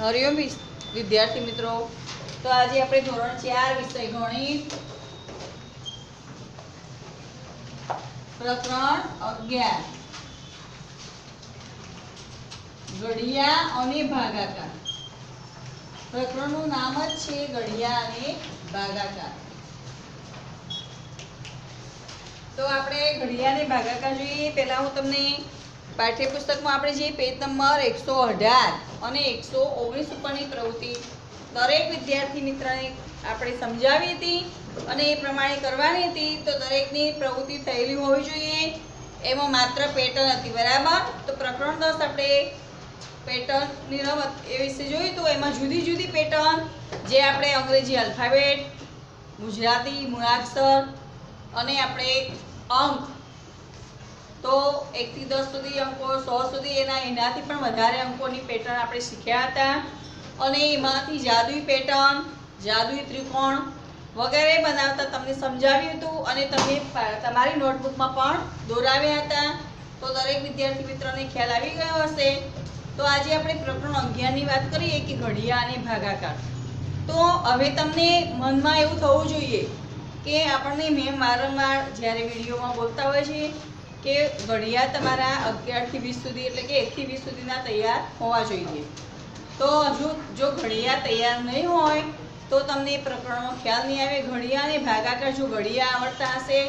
हरिओम विद्यार्थी मित्रों, तो आज આપણે ધોરણ 4 વિષય ગણિત પ્રકરણ 11 ઘડિયા અને ભાગાકાર. પ્રકરણનું નામ જ છે ઘડિયા અને ભાગાકાર. તો આપણે ઘડિયા અને ભાગાકાર જોઈએ. પહેલા હું તમને પાઠ્યપુસ્તકમાં આપણે જે પેજ નંબર 118 અને 119 ઉપરની પ્રવૃત્તિ દરેક વિદ્યાર્થી મિત્રને આપણે સમજાવી હતી અને એ પ્રમાણે કરવાની હતી. તો દરેકની પ્રવૃત્તિ થયેલી હોવી જોઈએ. એમાં માત્ર પેટર્ન હતી, બરાબર. તો પ્રકરણ 10 આપણે પેટર્નની રમત એ વિશે જોયું. તો એમાં જુદી જુદી પેટર્ન, જે આપણે અંગ્રેજી આલ્ફાબેટ, ગુજરાતી મૂળાક્ષર અને આપણે અંક, તો 1 થી 10 સુધી અંકો, 100 સુધી એનાથી પણ વધારે અંકોની પેટર્ન આપણે શીખ્યા હતા. અને એમાંથી જાદુઈ પેટર્ન, જાદુઈ ત્રિકોણ વગેરે બનાવતા તમને સમજાવ્યું હતું અને તમે તમારી નોટબુકમાં પણ દોરાવ્યા હતા. તો દરેક વિદ્યાર્થી મિત્રોને ખ્યાલ આવી ગયો હશે. તો આજે આપણે પ્રકરણ 11 ની વાત કરીએ કે ઘડિયા અને ભાગાકાર. તો હવે તમને મનમાં એવું થવું જોઈએ કે આપણને મેં વારંવાર જ્યારે વિડીયોમાં બોલતા હોય છે કે ઘડિયા તમારા 11 થી 20 સુધી એટલે કે 1 થી 20 સુધીના તૈયાર હોવા જોઈએ. તો જો ઘડિયા તૈયાર નહીં હોય તો તમને પ્રકરણનો ખ્યાલ નહીં આવે. ઘડિયા અને ભાગાકાર જો ઘડિયા આવડતા હશે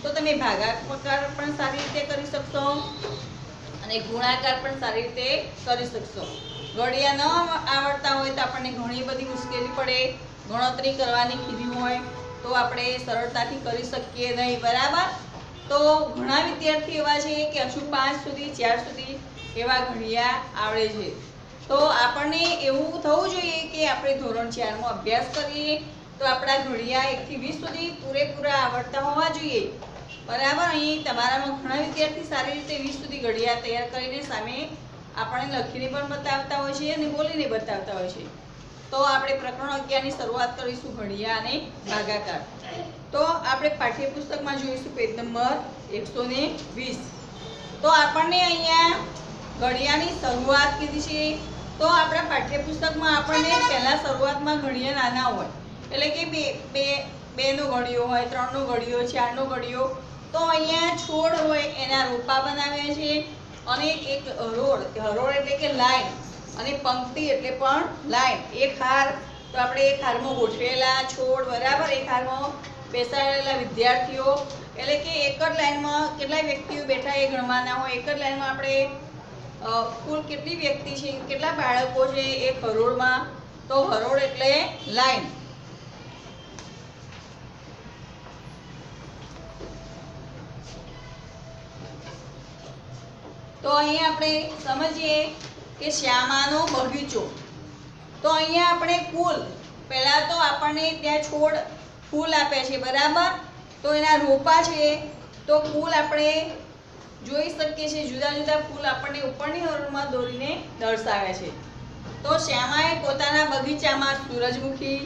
તો તમે ભાગાકાર પણ સારી રીતે કરી શકશો અને ગુણાકાર પણ સારી રીતે કરી શકશો. ઘડિયા ન આવડતા હોય તો આપણને ઘણી બધી મુશ્કેલી પડે. ગણતરી કરવાની કીધી હોય તો આપણે સરળતાથી કરી શકીએ નહીં, બરાબર. તો ઘણા વિદ્યાર્થીઓ એવા છે કે હજુ 5 સુધી 4 સુધી એવા ઘડિયા આવડે છે. તો આપણને એવું થવું જોઈએ કે આપણે ધોરણ 4 માં અભ્યાસ કરીએ તો આપણા ઘડિયા 1 થી 20 સુધી પૂરેપૂરા આવડતા હોવા જોઈએ, બરાબર. અહીં તમારામાં ઘણા વિદ્યાર્થી સારી રીતે 20 સુધી ઘડિયા તૈયાર કરીને સામે આપણને લખીને પણ બતાવતા હોય છે અને બોલીને બતાવતા હોય છે. તો આપણે પ્રકરણ 11 ની શરૂઆત કરીશું, ઘડિયા અને ભાગાકાર. તો આપણે પાઠ્યપુસ્તકમાં જોઈશું પેજ નંબર 120. તો આપણને અહીંયા ઘડિયાની શરૂઆત કીધી છે. તો આપણા પાઠ્યપુસ્તકમાં આપણને પહેલા શરૂઆતમાં ઘડિયા નાના હોય, એટલે કે બે નો ઘડિયો હોય, 3 નો ઘડિયો, 4 નો ઘડિયો. તો અહીંયા છોડ હોય એના રોપા બનાવ્યા છે અને એક હરોળ એટલે કે લાઈન, અને પંક્તિ એટલે પણ લાઈન. એક હાર, તો આપણે એક હારમાં ગોઠવેલા છોડ, બરાબર. એક હારમાં બેસાડેલા વિદ્યાર્થીઓ, એટલે કે એક જ લાઈનમાં કેટલા વ્યક્તિઓ બેઠા એ ગણવાના હોય. એક જ લાઈનમાં આપણે કુલ કેટલી વ્યક્તિ છે, કેટલા બાળકો છે એક હરોળમાં. તો હરોળ એટલે લાઈન. તો અહીંયા આપણે સમજીએ કે શ્યામાનો બગીચો. તો અહીંયા આપણે કુલ પહેલા તો આપણને ત્યાં છોડ ફૂલ આપે છે, બરાબર. તો એના રોપા છે. તો કુલ આપણે જોઈ શકીએ છીએ જુદા જુદા ફૂલ આપણને ઉપરની હરોળમાં દોરીને દર્શાવે છે. તો શ્યામાએ પોતાના બગીચામાં સૂરજમુખી,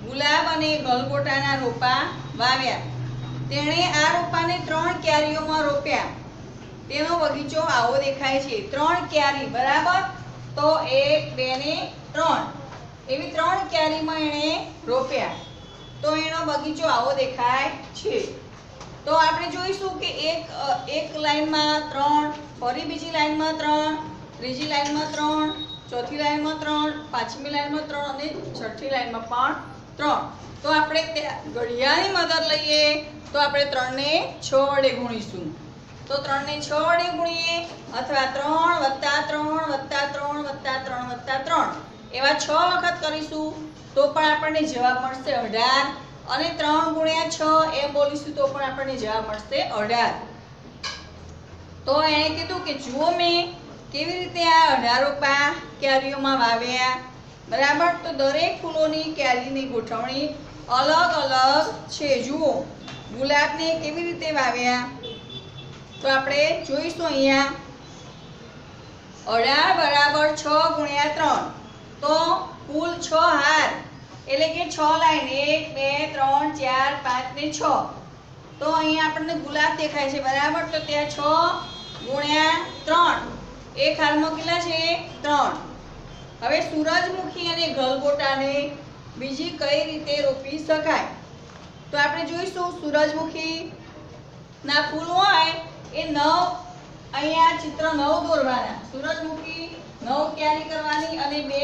ગુલાબ અને ગલગોટાના રોપા વાવ્યા. તેણે આ રોપાને 3 ક્યારીઓમાં રોપ્યા. તેનો બગીચો આવો દેખાય છે. 3 ક્યારી, બરાબર. તો 1 2 ને 3 એવી 3 ક્યારીમાં એણે રોપ્યા. તો એનો બગીચો આવો દેખાય છે. તો આપણે જોઈશું કે એક લાઈનમાં 3, ફરી બીજી લાઈનમાં 3, ત્રીજી લાઈનમાં 3, ચોથી લાઈનમાં 3, પાંચમી લાઈનમાં 3 અને છઠ્ઠી લાઈનમાં પણ 3. તો આપણે ઘડિયાની મદદ લઈએ તો આપણે 3 ને 6 વડે ગુણીશું. તો 3 ને 6 વડે ગુણીએ અથવા 3 + 3 + 3 + 3 + 3 એવા 6 વખત કરીશું તો પણ આપણને જવાબ મળશે 18. અને 3 × 6 એમ બોલીશું તો પણ આપણને જવાબ મળશે 18. તો એણે કીધું કે જુઓ મેં કેવી રીતે આ 18 રોપા ક્યારીઓમાં વાવ્યા, બરાબર. તો દરેક ફૂલોની ક્યારીની ગોઠવણી અલગ અલગ છે. જુઓ ગુલાબને કેવી રીતે વાવ્યા તો આપણે જોઈશું. અહીંયા 18 = 6 × 3. તો કુલ 6 હાર એટલે કે 6 લાઈન, 1 2 3 4 5 ને 6. તો અહીંયા આપણને ગુલાબ દેખાય છે, બરાબર. તો ત્યાં 6 × 3 એક હારમાં કેટલા છે? 3. હવે સૂરજમુખી અને ગલગોટાને બીજી કઈ રીતે રોપી શકાય? તો આપણે જોઈશું સૂરજમુખી ના ફૂલ હોય એ 9 અહીંયા ચિત્ર 9 દોરવાના. સૂરજમુખી 9 ક્યારી કરવાની અને 2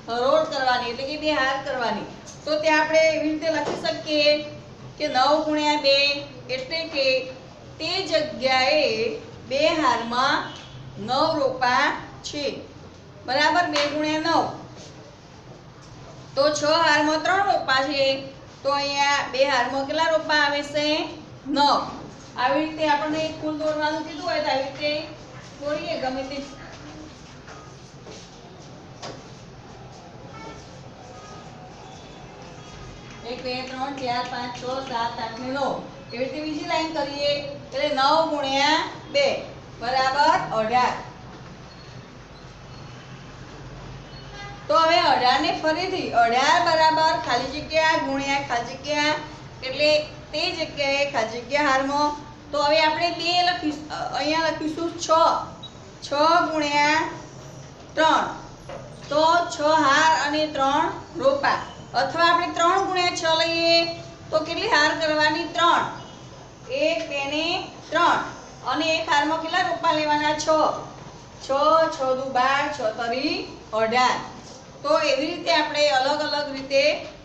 હરોળ કરવાની એટલે કે 2 હાર કરવાની. તો ત્યાં આપણે એવી રીતે લખી શકીએ કે 9 ગુણ્યા 2 એટલે કે તે જગ્યાએ 2 હારમાં 9 રોપા છે. બરાબર. 2 ગુણ્યા 9 તો 6 હારમાં 3 રોપા છે. તો અહીંયા 2 હારમાં કેટલા રોપા આવે છે? 9. આવી રીતે આપણને એક ફૂલ દોરવાનું કીધું હોય તો આવી રીતે દોરીએ ગમે તે. એક 2 3 4 5 6 7 8 ને 9 એવી રીતે બીજી લાઈન કરીએ એટલે 9 ગુણ્યા 2 બરાબર 18. તો હવે 18 ને ફરીથી 18 બરાબર ખાલી જગ્યા ગુણ્યા ખાલી જગ્યા એટલે તે જગ્યાએ ખાલી જગ્યા હારમાં. તો હવે આપણે 2 લખીશું, અહીંયા લખીશું 6 ગુણ્યા 3 તો 6 હાર અને 3 રોપા. અથવા આપણે 3 ગુણ્યા 6 લઈએ તો કેટલી હાર કરવાની? 3. 1 2 ને 3 અને એક હારમાં કેટલા રોપા લેવાના? 6 6 દુ 12 6 તરી 18. તો એવી રીતે આપણે અલગ અલગ રીતે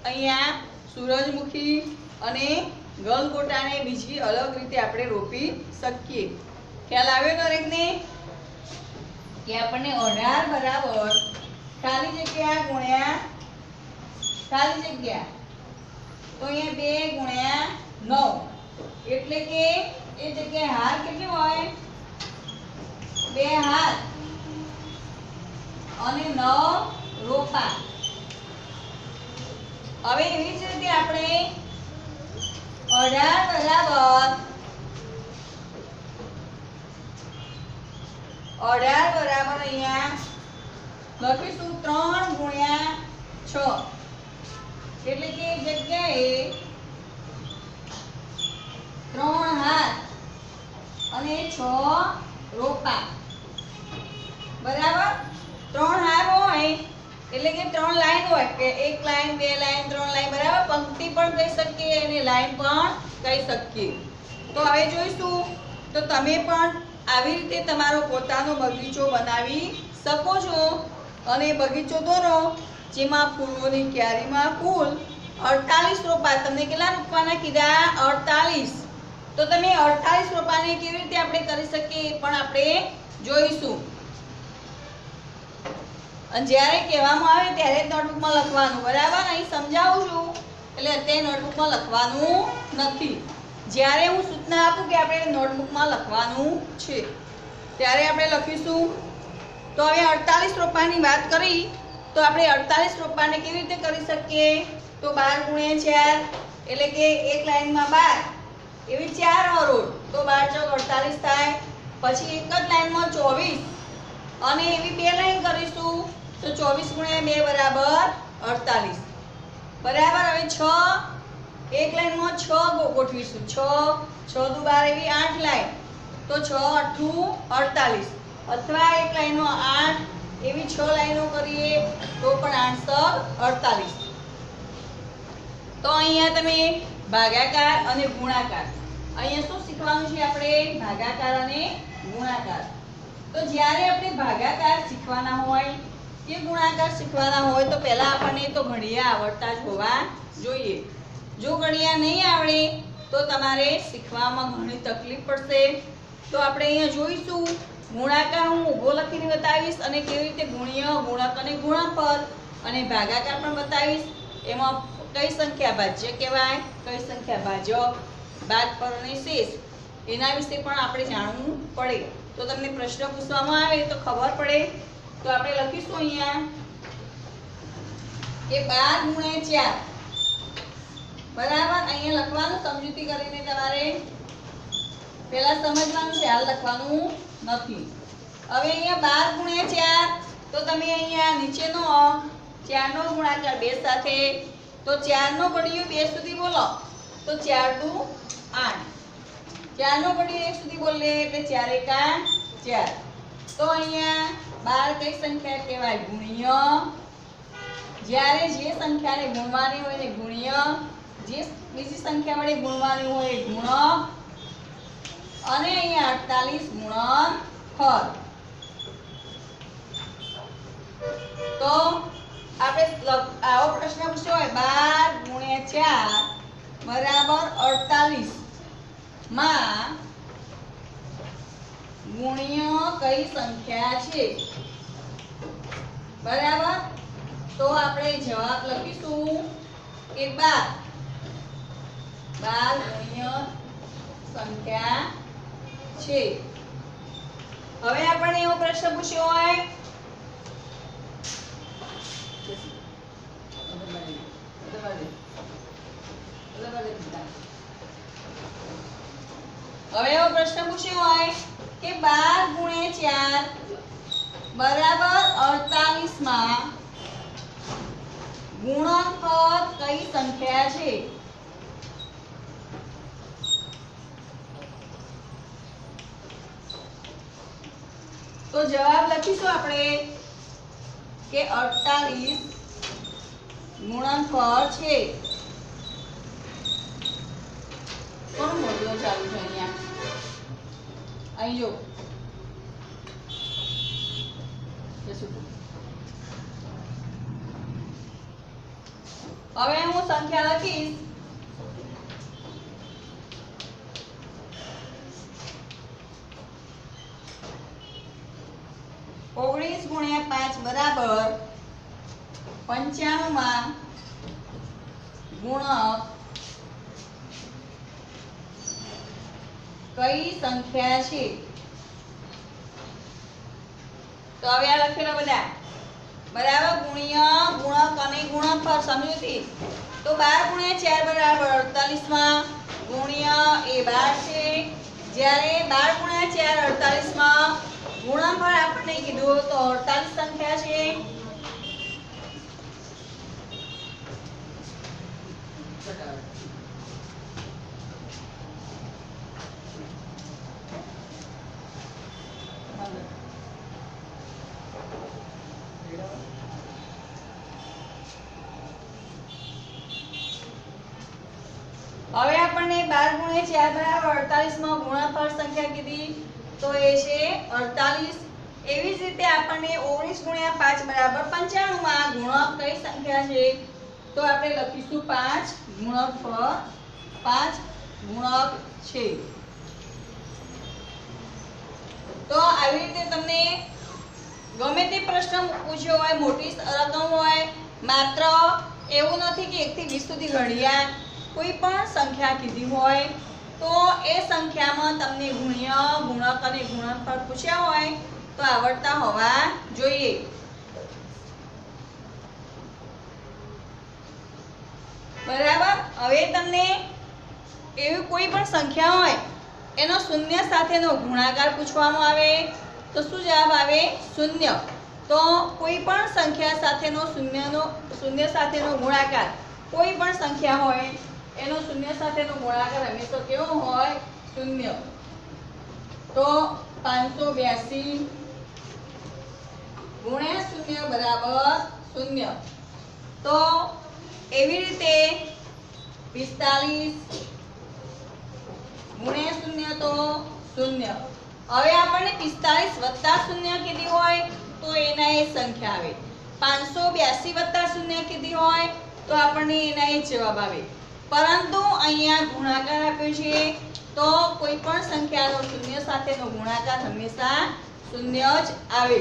અહીંયા સૂરજમુખી અને ગલગોટાને બીજી અલગ રીતે આપણે રોપી શકીએ. ખ્યાલ આવ્યો દરેકને કે આપણને 18 બરાબર ખાલી જગ્યા ગુણ્યા ખાલી જગ્યા તો અહીંયા 2 ગુણ્યા 9 એટલે કે એ જગ્યાએ હાર કેટલી હોય? 2 હાર અને 9 રોપા. હવે એવી જ રીતે આપણે 18 બરાબર અહીંયા લખીશું 3 ગુણ્યા 6 એટલે કે જગ્યાએ 3 હાર અને 6 રોપા. બરાબર. 3 હાર હોય એટલે કે 3 લાઈન હોય કે 1 લાઈન 2 લાઈન 3 લાઈન બરાબર. પંક્તિ પણ કહી શકીએ અને લાઈન પણ કહી શકીએ. તો હવે જોઈશું તો તમે પણ આવી રીતે તમારો પોતાનો બગીચો બનાવી શકો છો અને બગીચો દોરો જેમાં ફૂલોની ક્યારીમાં કુલ 48 રોપા. તમને કેટલા રોપવાના કીધા? 48. તો તમે 48 રોપાને કેવી રીતે આપણે કરી શકીએ એ પણ આપણે જોઈશું. અને જ્યારે કહેવામાં આવે ત્યારે જ નોટબુકમાં લખવાનું. બરાબર. અહીં સમજાવું છું એટલે અત્યારે નોટબુકમાં લખવાનું નથી. જ્યારે હું સૂચના આપું કે આપણે નોટબુકમાં લખવાનું છે ત્યારે આપણે લખીશું. તો હવે 48 રોપાની વાત કરી તો આપણે 48 રોપાને કેવી રીતે કરી શકીએ? તો 12 ગુણ્યા 4 એટલે કે એક લાઈનમાં 12 એવી 4 હરોળ તો 12 ચોક 48 થાય. પછી એક જ લાઈનમાં 24 અને એવી 2 લાઈન કરીશું તો 24 ગુણ્યા 2 બરાબર 48. બરાબર. હવે 6 એક લાઈનમાં 6 ગોઠવીશું. 6 દુ 12 એવી 8 લાઈન તો 6 8 48 અથવા એક લાઈનમાં 8 એવી 6 લાઈનો કરીએ તો પણ 8 48. તો અહીંયા તમે ભાગાકાર અને ગુણાકાર અહીંયા શું શીખવાનું છે આપણે? ભાગાકાર અને ગુણાકાર. તો જ્યારે આપણે ભાગાકાર શીખવાના હોય કે ગુણાકાર શીખવાના હોય તો પહેલા આપણને તો ઘડિયા આવડતા જ હોવા જોઈએ. જો ઘડિયા નહીં આવડે તો તમારે શીખવામાં ઘણી તકલીફ પડશે. તો આપણે અહીંયા જોઈશું ગુણાકાર હું ઊભો લખીને બતાવીશ અને કેવી રીતે ગુણ્ય ગુણક અને ગુણનફળ અને ભાગાકાર પણ બતાવીશ. એમાં કઈ સંખ્યા ભાજ્ય કહેવાય, કઈ સંખ્યા ભાજક, ભાગફળ અને શેષ એના વિશે પણ આપણે જાણવું પડે. તો તમને પ્રશ્ન પૂછવામાં આવે તો ખબર પડે. તો આપણે લખીશું અહીંયા કે 12 ગુણ્યા 4 બરાબર. અહીંયા લખવાનું સમજૂતી કરીને તમારે પહેલા સમજવાનું છે, હાલ લખવાનું નથી. હવે અહીંયા 12 ગુણ્યા 4 તો તમે અહીંયા નીચેનો અંક 4 નો ગુણાકાર 2 સાથે તો 4 નો ઘડિયો 2 સુધી બોલો તો 4 દુ 8. 4 નો ઘડિયો 1 સુધી બોલે એટલે 4 એકા 4. તો અહીંયા 12 કઈ સંખ્યા કહેવાય? ગુણ્ય. જ્યારે જે સંખ્યાને ગુણવાની હોય ને ગુણ્ય, જે બીજી સંખ્યા વડે ગુણવાની હોય એ ગુણક, અને અહીંયા 48 ગુણનફળ. તો આપણે આવો પ્રશ્ન પૂછ્યો હોય 12 × 4 બરાબર 48 માં ગુણ્ય કઈ સંખ્યા છે? બરાબર. તો આપણે જવાબ લખીશું કે 12 ગુણ્ય સંખ્યા છે. હવે આપણને એવો પ્રશ્ન પૂછ્યો હોય કે 12 × 4 બરાબર 48 માં ગુણનફળ કઈ સંખ્યા છે? તો જવાબ લખીશું આપણે કે 48 ગુણનફળ છે. કોણ મોડલો ચાલુ છે અહીંયા? અહીં જો હવે હું સંખ્યા લખીશ. ઓગણીસ ગુણ્યા 5 બરાબર 95 માં ગુણક કઈ સંખ્યા છે? તો હવે આ લખેલા બધા બરાબર ગુણ્ય, ગુણક અને ગુણનફળ સમજૂતી. તો 12 × 4 બરાબર 48 માં ગુણ્ય એ 12 છે. જ્યારે 12 × 4 48 માં ગુણનફળ આપણને કીધું તો 48 સંખ્યા છે. હવે આપણને 12 × 4 બરાબર 48 માં ગુણનફળ સંખ્યા કીધી તો એ છે 48. એવી જ રીતે આપણને 19 × 5 બરાબર 95 માં ગુણક કઈ સંખ્યા છે? તો આપણે લખીશું 5 ગુણનફળ, 5 ગુણક છે. તો આવી રીતે તમને ગમે તે પ્રશ્ન પૂછ્યો હોય, મોટી રકમ હોય, માત્ર એવું નથી કે 1 થી 20 સુધી ઘડિયા, કોઈ પણ સંખ્યા કીધી હોય તો એ સંખ્યામાં તમને ગુણ્ય, ગુણક અને ગુણનફળ પૂછ્યા હોય તો આવડતા હોવા જોઈએ. બરાબર. હવે તમને એવી કોઈ પણ સંખ્યા હોય એનો શૂન્ય સાથેનો ગુણાકાર પૂછવામાં આવે તો શું જવાબ આવે? શૂન્ય. તો કોઈ પણ સંખ્યા સાથેનો શૂન્ય સાથેનો ગુણાકાર, કોઈ પણ સંખ્યા હોય એનો શૂન્ય સાથેનો ગુણાકાર હંમેશા કેવો હોય? શૂન્ય. તો 582 ગુણ્યા શૂન્ય બરાબર શૂન્ય. તો એવી રીતે 45 ગુણ્યા શૂન્ય તો શૂન્ય. હવે આપણને 45 વત્તા શૂન્ય કીધી હોય તો એના એ સંખ્યા આવે. 582 વત્તા શૂન્ય કીધી હોય તો આપણને એના એ જવાબ આવે. પરંતુ અહીંયા ગુણાકાર આપ્યો છે તો કોઈ પણ સંખ્યાનો શૂન્ય સાથેનો ગુણાકાર હંમેશા શૂન્ય જ આવે.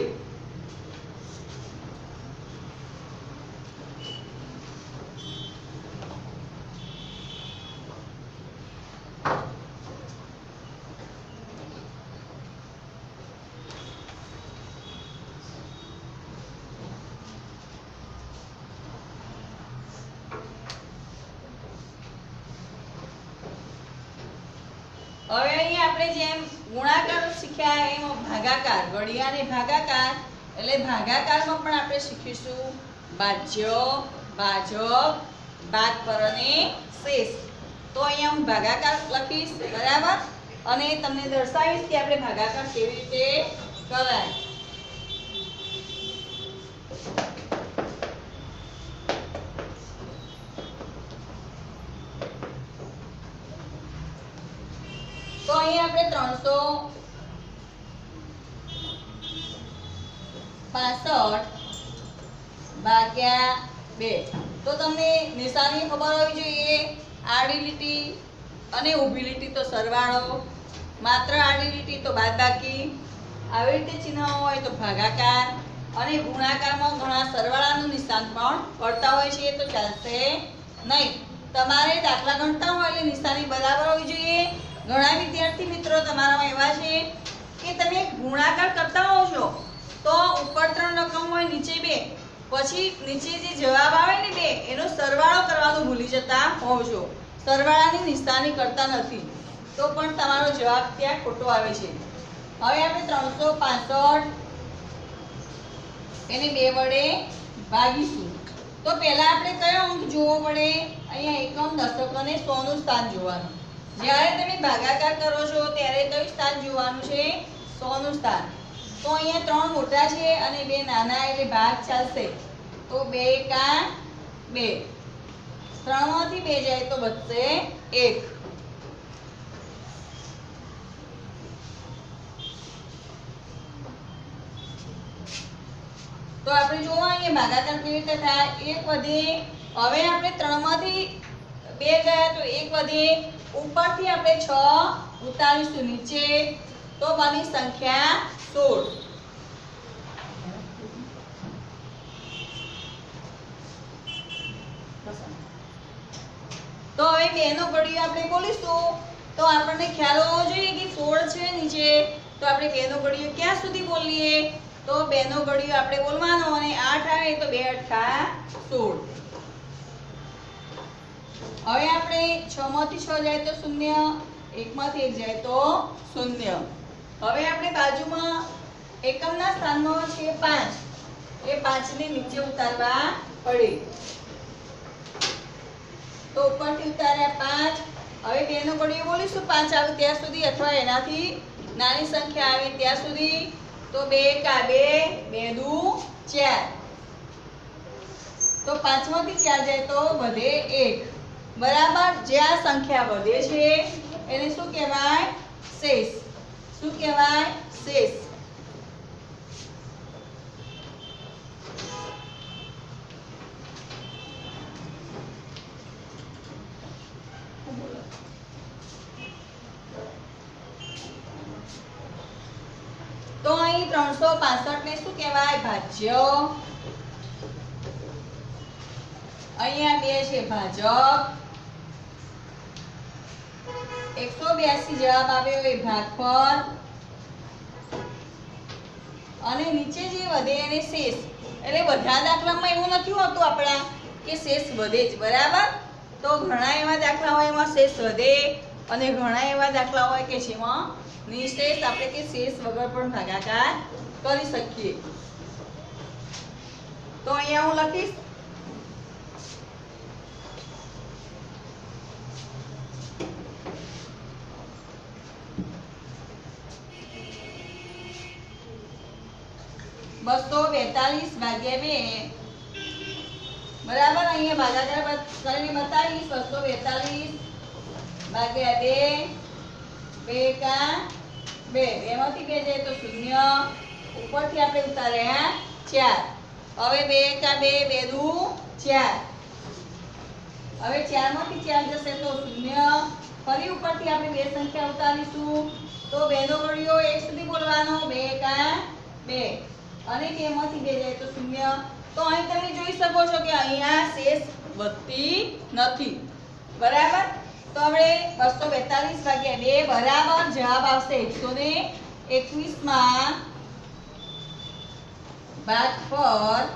હવે અહીં આપણે જેમ ગુણાકાર શીખ્યા એમ ભાગાકાર, ઘડિયાને ભાગાકાર એટલે ભાગાકારમાં પણ આપણે શીખીશું ભાજ્ય, ભાજક, ભાગફળ અને શેષ. તો અહીંયા હું ભાગાકાર લખીશ બરાબર, અને તમને દર્શાવીશ કે આપણે ભાગાકાર કેવી રીતે કરાય. આપણે 365 ભાગ્યા 2. તો તમને નિશાની ખબર હોવી જોઈએ. આડી લીટી અને ઊભી લીટી તો સરવાળો, માત્ર આડી લીટી તો બાદબાકી, આવી રીતે ચિહ્ન હોય તો ભાગાકાર, અને ગુણાકારમાં ઘણા સરવાળાનું નિશાન પણ પડતા હોય છે તો ચાલશે નહીં. તમારે દાખલા ગણતા હોય એટલે નિશાની બરાબર હોવી જોઈએ. ઘણા વિદ્યાર્થી મિત્રો તમારામાં એવા છે કે તમે ગુણાકાર કરતા હોવ છો તો ઉપર 3 રકમ હોય નીચે 2, પછી નીચે જે જવાબ આવે ને 2 એનો સરવાળો કરવાનું ભૂલી જતા હોવ છો. સરવાળાની નિશાની કરતા નથી તો પણ તમારો જવાબ ત્યાં ખોટો આવે છે. હવે આપણે 365 એને 2 વડે ભાગીશું. તો પહેલા આપણે કયો અંક જોવો પડે? અહીંયા એકમ, દશક અને 100 નું સ્થાન જોવાનું. જ્યારે તમે ભાગાકાર કરો છો ત્યારે કયું સ્થાન જોવાનું છે? 100 નું સ્થાન. તો અહીંયા 3 મોટા છે અને 2 નાના એટલે ભાગ ચાલશે. તો 2 એકા 2, 3 માંથી 2 જાય તો બચશે 1. તો આપણે જોવો અહીંયા ભાગાકાર કેવી રીતે થાય. 1 વધે. હવે આપણે 3 માંથી 2 ગયા તો 1 વધે. ઉપરથી આપણે 6 ઉતારીશું નીચે તો બની સંખ્યા 16. તો હવે 2 નો ઘડિયો આપણે બોલીશું તો આપણને ખ્યાલ હોવો જોઈએ કે 16 છે નીચે, તો આપણે 2 નો ઘડિયો ક્યાં સુધી બોલીએ? તો 2 નો ઘડિયો આપણે બોલવાનો અને 8 આવે તો 2 અઠ્ઠા 16. હવે આપણે 6 માંથી 6 જાય તો 0, 1 માંથી 1 જાય તો 0. હવે આપણે બાજુમાં એકમના સ્થાનમાં છે 5, એ 5 ને નીચે ઉતારવા પડે. તો ઉપરથી ઉતાર્યા 5. હવે 2 નો ઘડિયો બોલીશું 5 આવે ત્યાં સુધી અથવા એનાથી નાની સંખ્યા આવે ત્યાં સુધી. તો 2 એકા 2, 2 દુ 4. તો 5 માંથી 4 જાય તો વધે 1. બરાબર. જે આ સંખ્યા વધે છે એને શું કહેવાય? શેષ. શું કહેવાય? શેષ. તો અહીં 365 ને શું કહેવાય? ભાજ્ય. અહીંયા 2 છે ભાજક. 182 જવાબ આવ્યો એ ભાગફળ. અને નીચે જે વધે એને શેષ. એટલે બધા દાખલામાં એવું નથી હોતું આપણા કે શેષ વધે જ. બરાબર. તો ઘણા એવા દાખલા હોય એમાં શેષ વધે અને ઘણા એવા દાખલા હોય કે જેમાં નિશેષ આપણે કે શેષ વગર પણ ભાગાકાર કરી શકીએ. તો અહીંયા હું લખીશ (242 ભાગ્યા 2). બરાબર. અહીંયા ભાગાકાર કરીને બતાવીશ. 242 ભાગ્યા 2, 2 એકા 2, 2 માંથી 2 જાય તો 0. ઉપરથી આપણે ઉતાર્યા 4. હવે 2 એકા 2, 2 દુ 4. હવે 4 માંથી 4 જશે તો 0. ફરી ઉપરથી આપણે 2 સંખ્યા ઉતારીશું તો 2 નો ઘડિયો 1 સુધી બોલવાનો. 2 એકા 2 અને 2 માંથી 2 જાય તો 0. તો અહીં તમે જોઈ શકો છો કે અહીંયા શેષ વધતી નથી. બરાબર. તો હવે 242 ભાગ્યા 2 બરાબર જવાબ આવશે 121 માં ભાગફળ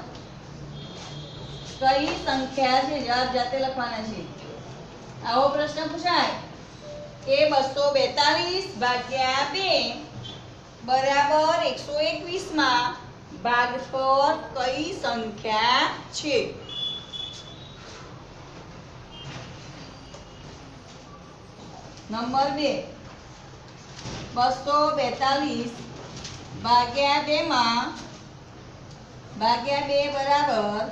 કઈ સંખ્યા છે? જવાબ જાતે લખવાના છે. આવો પ્રશ્ન પૂછાય કે 242 ભાગ્યા 2 બરાબર 121 માં ભાગફળ કઈ સંખ્યા છે? નંબર 2 242 ભાગ્યા 2 માં ભાગ્યા 2 બરાબર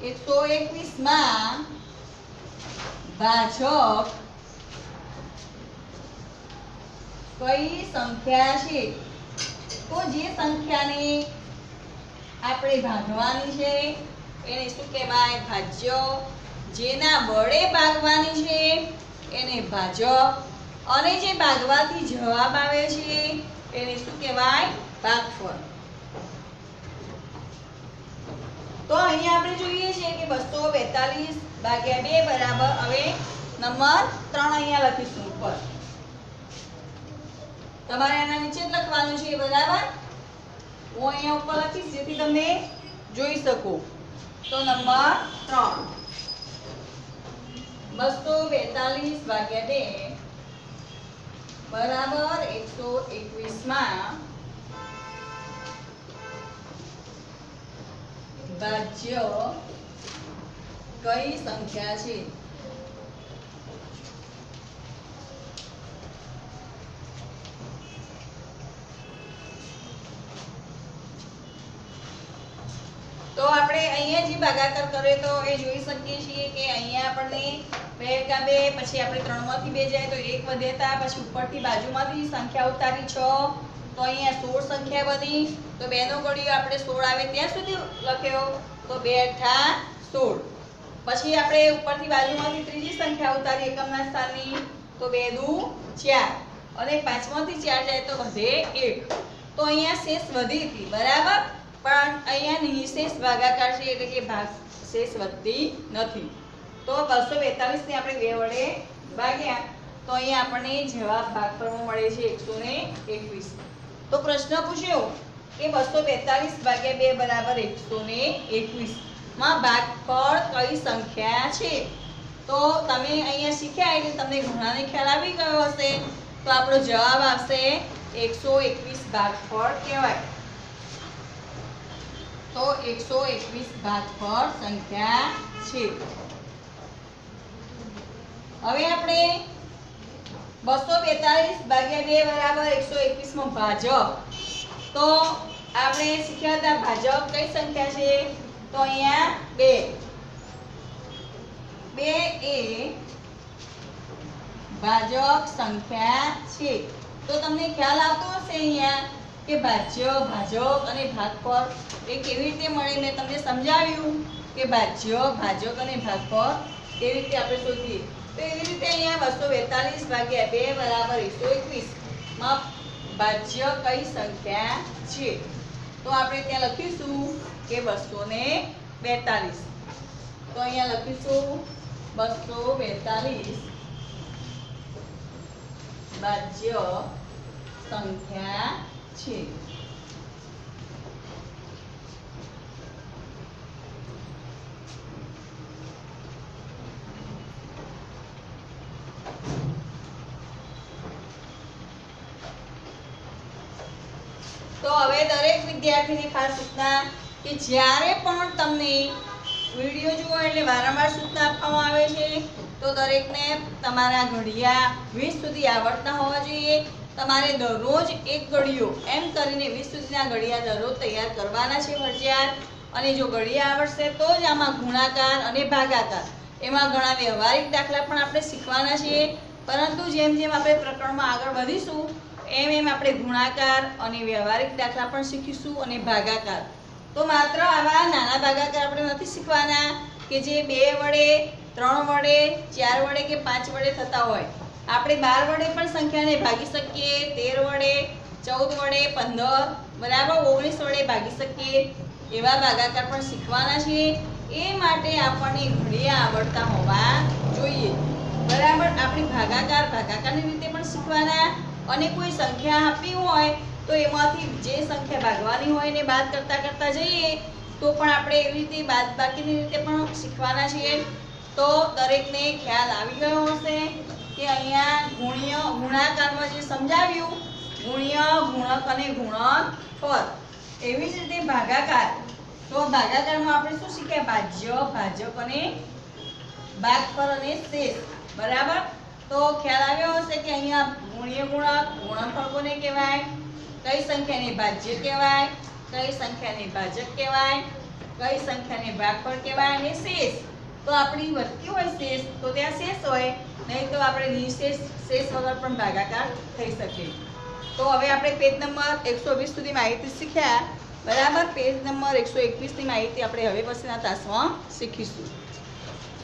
121 માં ભાજક કઈ સંખ્યા છે? તો જે સંખ્યાને આપણે ભાગવાની છે એને શું કહેવાય? ભાજ્ય. જેના વડે ભાગવાની છે એને ભાજક. અને જે ભાગવાથી જવાબ આવે છે એને શું કહેવાય? ભાગફળ. તો અહીંયા આપણે જોઈએ છીએ કે 242 ભાગ્યા 2 બરાબર, હવે નંબર 3 અહીંયા લખીશું ઉપર. તમારે આના નીચે જ લખવાનું છે, બરાબર? હું અહીંયા ઉપર લખીશ જેથી તમે જોઈ શકો. તો નંબર 3 242 ભાગ્યા 2 બરાબર 121 માં ભાજ્ય કઈ સંખ્યા છે? તો આપણે અહીંયા જે ભાગાકાર કરે તો એ જોઈ શકીએ છીએ કે અહીંયા આપણને 2 એકા 2, પછી આપણે 3 માંથી 2 જાય તો 1 વધેતા, પછી ઉપરથી બાજુમાંથી સંખ્યા ઉતારી 6, તો અહીંયા 16 સંખ્યા બની. તો 2 નો ઘડિયો આપણે 16 આવે ત્યાં સુધી લખ્યો, તો 2 અઠ્ઠા 16. પછી આપણે ઉપરથી બાજુમાંથી ત્રીજી સંખ્યા ઉતારી એકમના સ્થાનની, તો 2 દુ 4, અને 5 માંથી 4 જાય તો વધે 1. તો અહીંયા શેષ વધી હતી, બરાબર? પણ અહીંયા નિશેષ ભાગાકાર છે એટલે કે શેષ વધતી નથી. તો 242 ને આપણે 2 વડે ભાગ્યા તો અહીંયા આપણને જવાબ ભાગફળમાં મળે છે 121. તો પ્રશ્ન પૂછ્યો કે 242 ભાગ્યા 2 બરાબર 121 માં ભાગફળ કઈ સંખ્યા છે? તો તમે અહીંયા શીખ્યા એટલે તમને ઘણાને ખ્યાલ આવી ગયો હશે. તો આપણો જવાબ આવશે 121 ભાગફળ કહેવાય. તો 121 ભાગફળ સંખ્યા છે. હવે આપણે 242 ભાગ્યા 2 બરાબર 121 માં ભાજક. તો આપણે શીખ્યા હતા ભાજક કઈ સંખ્યા છે? તો અહીંયા 2 એ ભાજક સંખ્યા છે. તો તમને ખ્યાલ આવતો હશે અહીંયા કે ભાજ્ય, ભાજક અને ભાગફળ એ કેવી રીતે મળે. મેં તમને સમજાવ્યું કે ભાજ્ય, ભાજક અને ભાગફળ કેવી રીતે આપણે શોધીએ. તો એવી રીતે અહીંયા 242 ભાગ્યા 2 બરાબર 121 માં ભાજ્ય કઈ સંખ્યા છે? તો આપણે ત્યાં લખીશું કે 242. તો અહીંયા લખીશું 242 ભાજ્ય સંખ્યા છે. તો હવે દરેક વિદ્યાર્થીને ખાસ સૂચના કે જ્યારે પણ તમને વિડિયો જુઓ એટલે વારંવાર સૂચના આપવામાં આવે છે તો દરેકને તમારા ઘડિયા 20 સુધી આવડતા હોવા જોઈએ. તમારે દરરોજ એક ઘડિયો એમ કરીને 20 સુધીના ઘડિયા દરરોજ તૈયાર કરવાના છે ફરજિયાત. અને જો ઘડિયા આવડશે તો જ આમાં ગુણાકાર અને ભાગાકાર એમાં ઘણા વ્યવહારિક દાખલા પણ આપણે શીખવાના છીએ. પરંતુ જેમ જેમ આપણે પ્રકરણમાં આગળ વધીશું એમ એમ આપણે ગુણાકાર અને વ્યવહારિક દાખલા પણ શીખીશું અને ભાગાકાર. તો માત્ર આવા નાના ભાગાકાર આપણે નથી શીખવાના કે જે 2 વડે 3 વડે 4 વડે કે 5 વડે થતા હોય. આપણે 12 વડે પણ સંખ્યાને ભાગી શકીએ, 13 વડે, 14 વડે, 15 બરાબર 19 વડે ભાગી શકીએ એવા ભાગાકાર પણ શીખવાના છે. એ માટે આપણને ઘડિયા આવડતા હોવા જોઈએ, બરાબર? આપણે ભાગાકારની રીતે પણ શીખવાના. અને કોઈ સંખ્યા આપી હોય તો એમાંથી જે સંખ્યા ભાગવાની હોય એને બાદ કરતા જઈએ તો પણ આપણે એવી રીતે બાદબાકીની રીતે પણ શીખવાના છીએ. તો દરેકને ખ્યાલ આવી ગયો હશે કે અહીંયા ગુણાકારમાં જે સમજાવ્યું ગુણ્ય, ગુણક અને ગુણનફળ. એવી જ રીતે ભાગાકાર. તો ભાગાકારમાં આપણે શું શીખ્યા? ભાજ્ય, ભાજક અને ભાગફળ અને શેષ, બરાબર? તો ખ્યાલ આવ્યો હશે કે અહીંયા ગુણ્ય, ગુણક, ગુણનફળ કોને કહેવાય? કઈ સંખ્યાને ભાજ્ય કહેવાય, કઈ સંખ્યાને ભાજક કહેવાય, કઈ સંખ્યાને ભાગફળ કહેવાય અને શેષ. તો આપણી વધતી હોય શેષ તો ત્યાં શેષ હોય, નહીં તો આપણે નિશેષ શેષ વગર પણ ભાગાકાર થઈ શકે. તો હવે આપણે પેજ નંબર 120 સુધી માહિતી શીખ્યા. બરાબર. પેજ નંબર 121 ની માહિતી આપણે હવે પછીના તાસમાં શીખીશું.